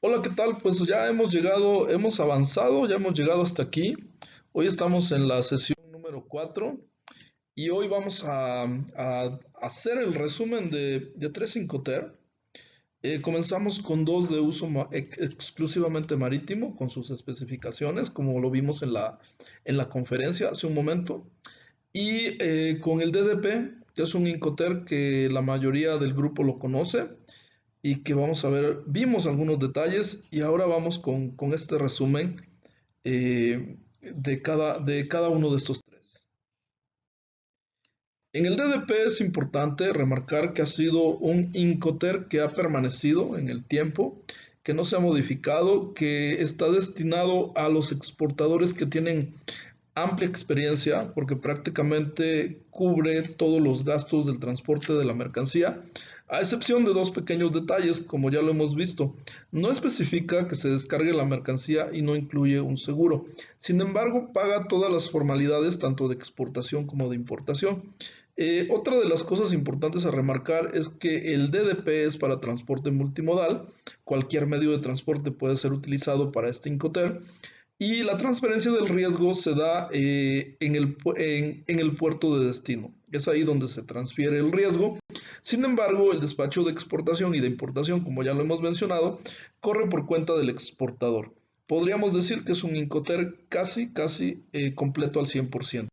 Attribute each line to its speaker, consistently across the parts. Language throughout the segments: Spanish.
Speaker 1: Hola, ¿qué tal? Pues ya hemos llegado, hemos avanzado, ya hemos llegado hasta aquí. Hoy estamos en la sesión número 4 y hoy vamos a hacer el resumen de tres Incoterm. Comenzamos con dos de uso exclusivamente marítimo, con sus especificaciones, como lo vimos en la conferencia hace un momento. Y con el DDP, que es un Incoterm que la mayoría del grupo lo conoce y que vamos a ver, vimos algunos detalles y ahora vamos con este resumen de cada uno de estos tres. En el DDP es importante remarcar que ha sido un Incoterm que ha permanecido en el tiempo, que no se ha modificado, que está destinado a los exportadores que tienen amplia experiencia porque prácticamente cubre todos los gastos del transporte de la mercancía, a excepción de dos pequeños detalles, como ya lo hemos visto. No especifica que se descargue la mercancía y no incluye un seguro. Sin embargo, paga todas las formalidades tanto de exportación como de importación. Otra de las cosas importantes a remarcar es que el DDP es para transporte multimodal. Cualquier medio de transporte puede ser utilizado para este Incoterm y la transferencia del riesgo se da en el puerto de destino. Es ahí donde se transfiere el riesgo. Sin embargo, el despacho de exportación y de importación, como ya lo hemos mencionado, corre por cuenta del exportador. Podríamos decir que es un Incoterm casi completo al 100%.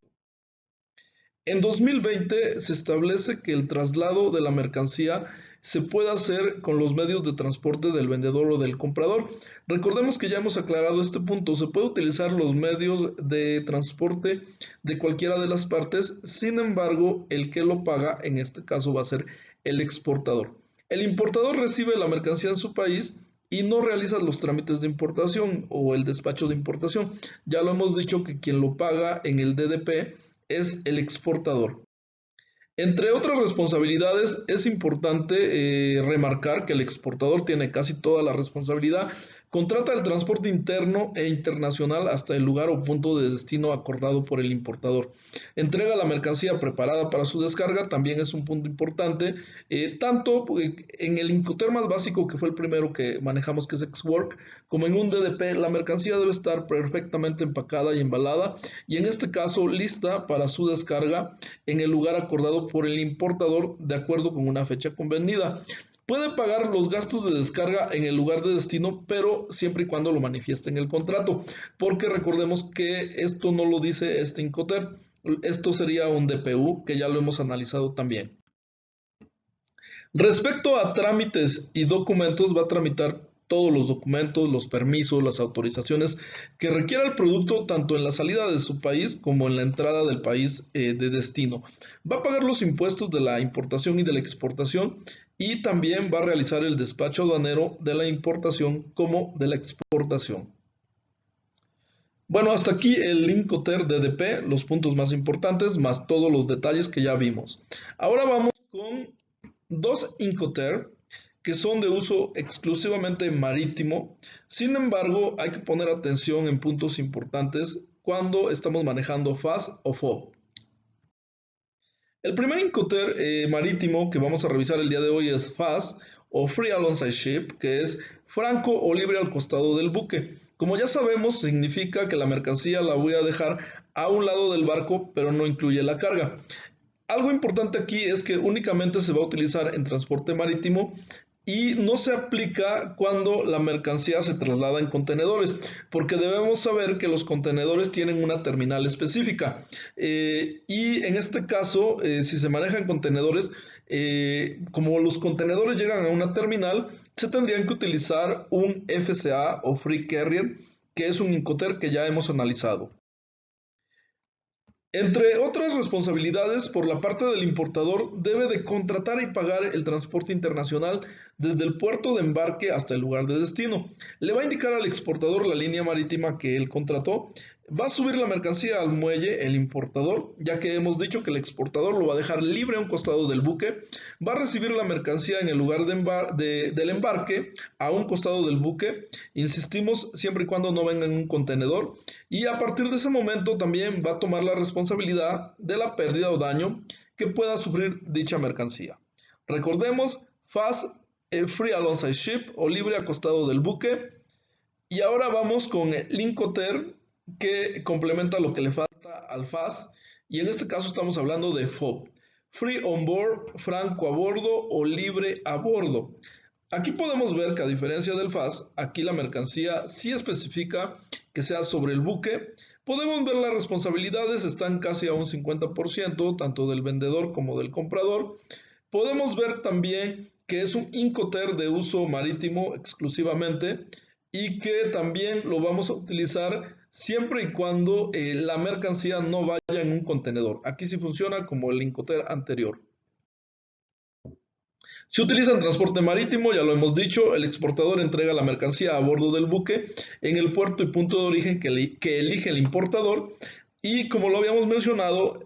Speaker 1: En 2020 se establece que el traslado de la mercancía se puede hacer con los medios de transporte del vendedor o del comprador. Recordemos que ya hemos aclarado este punto, se puede utilizar los medios de transporte de cualquiera de las partes, sin embargo, el que lo paga en este caso va a ser el exportador. El importador recibe la mercancía en su país y no realiza los trámites de importación o el despacho de importación. Ya lo hemos dicho que quien lo paga en el DDP es el exportador. Entre otras responsabilidades, es importante remarcar que el exportador tiene casi toda la responsabilidad. Contrata el transporte interno e internacional hasta el lugar o punto de destino acordado por el importador. Entrega la mercancía preparada para su descarga, también es un punto importante. Tanto en el Incoterm más básico, que fue el primero que manejamos, que es Xwork, como en un DDP, la mercancía debe estar perfectamente empacada y embalada, y en este caso lista para su descarga en el lugar acordado por el importador de acuerdo con una fecha convenida. Puede pagar los gastos de descarga en el lugar de destino, pero siempre y cuando lo manifieste en el contrato, porque recordemos que esto no lo dice este Incoterm, esto sería un DPU, que ya lo hemos analizado también. Respecto a trámites y documentos, va a tramitar todos los documentos, los permisos, las autorizaciones que requiera el producto tanto en la salida de su país como en la entrada del país de destino. Va a pagar los impuestos de la importación y de la exportación y también va a realizar el despacho aduanero de la importación como de la exportación. Bueno, hasta aquí el Incoterm DDP, los puntos más importantes, más todos los detalles que ya vimos. Ahora vamos con dos Incoterm que son de uso exclusivamente marítimo. Sin embargo, hay que poner atención en puntos importantes cuando estamos manejando FAS o FOB. El primer Incoterm marítimo que vamos a revisar el día de hoy es FAS o Free Alongside Ship, que es franco o libre al costado del buque. Como ya sabemos, significa que la mercancía la voy a dejar a un lado del barco, pero no incluye la carga. Algo importante aquí es que únicamente se va a utilizar en transporte marítimo y no se aplica cuando la mercancía se traslada en contenedores, porque debemos saber que los contenedores tienen una terminal específica. Y en este caso, si se manejan contenedores, como los contenedores llegan a una terminal, se tendrían que utilizar un FCA o Free Carrier, que es un Incoterm que ya hemos analizado. Entre otras responsabilidades, por la parte del importador, debe de contratar y pagar el transporte internacional desde el puerto de embarque hasta el lugar de destino. Le va a indicar al exportador la línea marítima que él contrató. Va a subir la mercancía al muelle el importador, ya que hemos dicho que el exportador lo va a dejar libre a un costado del buque. Va a recibir la mercancía en el lugar del embarque a un costado del buque. Insistimos, siempre y cuando no venga en un contenedor. Y a partir de ese momento también va a tomar la responsabilidad de la pérdida o daño que pueda sufrir dicha mercancía. Recordemos, FAS free alongside ship o libre a costado del buque. Y ahora vamos con el Incoterm, que complementa lo que le falta al FAS, y en este caso estamos hablando de FOB, free on board, franco a bordo o libre a bordo. Aquí podemos ver que a diferencia del FAS, aquí la mercancía sí especifica que sea sobre el buque. Podemos ver las responsabilidades están casi a un 50%, tanto del vendedor como del comprador. Podemos ver también que es un Incoterm de uso marítimo exclusivamente y que también lo vamos a utilizar siempre y cuando la mercancía no vaya en un contenedor. Aquí sí funciona como el Incoterm anterior. Se utiliza en transporte marítimo, ya lo hemos dicho, el exportador entrega la mercancía a bordo del buque en el puerto y punto de origen que elige el importador. Y como lo habíamos mencionado,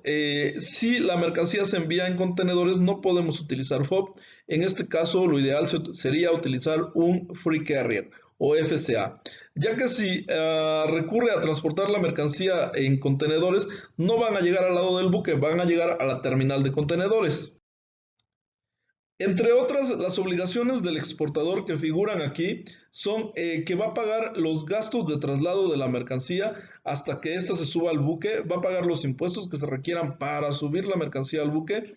Speaker 1: si la mercancía se envía en contenedores no podemos utilizar FOB. En este caso lo ideal sería utilizar un Free Carrier o FCA, ya que si recurre a transportar la mercancía en contenedores no van a llegar al lado del buque, van a llegar a la terminal de contenedores. Entre otras, las obligaciones del exportador que figuran aquí son que va a pagar los gastos de traslado de la mercancía hasta que ésta se suba al buque, va a pagar los impuestos que se requieran para subir la mercancía al buque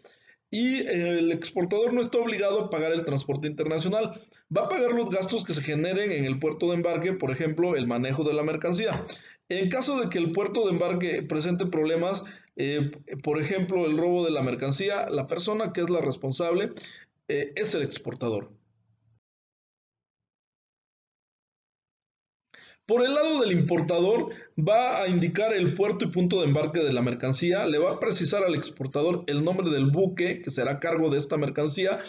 Speaker 1: y el exportador no está obligado a pagar el transporte internacional, va a pagar los gastos que se generen en el puerto de embarque, por ejemplo, el manejo de la mercancía. En caso de que el puerto de embarque presente problemas, por ejemplo, el robo de la mercancía, la persona que es la responsable es el exportador. Por el lado del importador, va a indicar el puerto y punto de embarque de la mercancía, le va a precisar al exportador el nombre del buque que será a cargo de esta mercancía,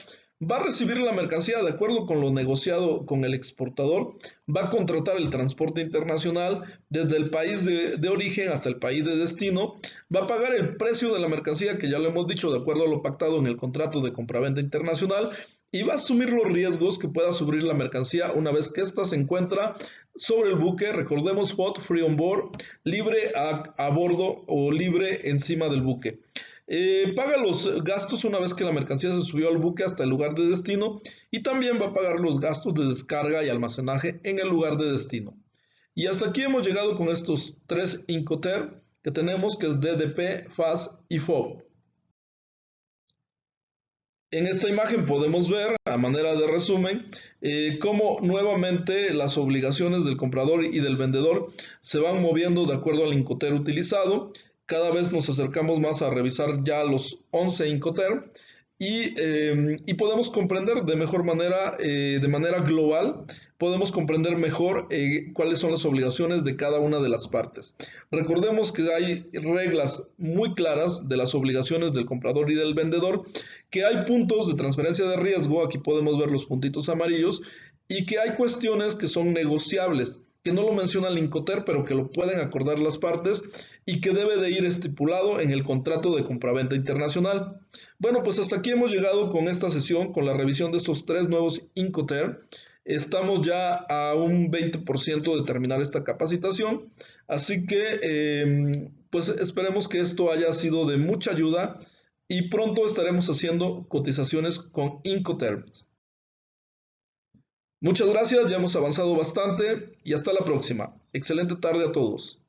Speaker 1: va a recibir la mercancía de acuerdo con lo negociado con el exportador, va a contratar el transporte internacional desde el país de origen hasta el país de destino, va a pagar el precio de la mercancía que ya lo hemos dicho de acuerdo a lo pactado en el contrato de compraventa internacional y va a asumir los riesgos que pueda sufrir la mercancía una vez que ésta se encuentra sobre el buque. Recordemos FOB, free on board, libre a bordo o libre encima del buque. Paga los gastos una vez que la mercancía se subió al buque hasta el lugar de destino y también va a pagar los gastos de descarga y almacenaje en el lugar de destino. Y hasta aquí hemos llegado con estos tres Incoterm que tenemos, que es DDP, FAS y FOB. En esta imagen podemos ver, a manera de resumen, cómo nuevamente las obligaciones del comprador y del vendedor se van moviendo de acuerdo al Incoterm utilizado. Cada vez nos acercamos más a revisar ya los 11 Incoterm y podemos comprender de mejor manera, de manera global, podemos comprender mejor cuáles son las obligaciones de cada una de las partes. Recordemos que hay reglas muy claras de las obligaciones del comprador y del vendedor, que hay puntos de transferencia de riesgo, aquí podemos ver los puntitos amarillos, y que hay cuestiones que son negociables, que no lo menciona el Incoterm, pero que lo pueden acordar las partes y que debe de ir estipulado en el contrato de compraventa internacional. Bueno, pues hasta aquí hemos llegado con esta sesión, con la revisión de estos tres nuevos Incoterm. Estamos ya a un 20% de terminar esta capacitación, así que pues esperemos que esto haya sido de mucha ayuda y pronto estaremos haciendo cotizaciones con Incoterms. Muchas gracias, ya hemos avanzado bastante y hasta la próxima. Excelente tarde a todos.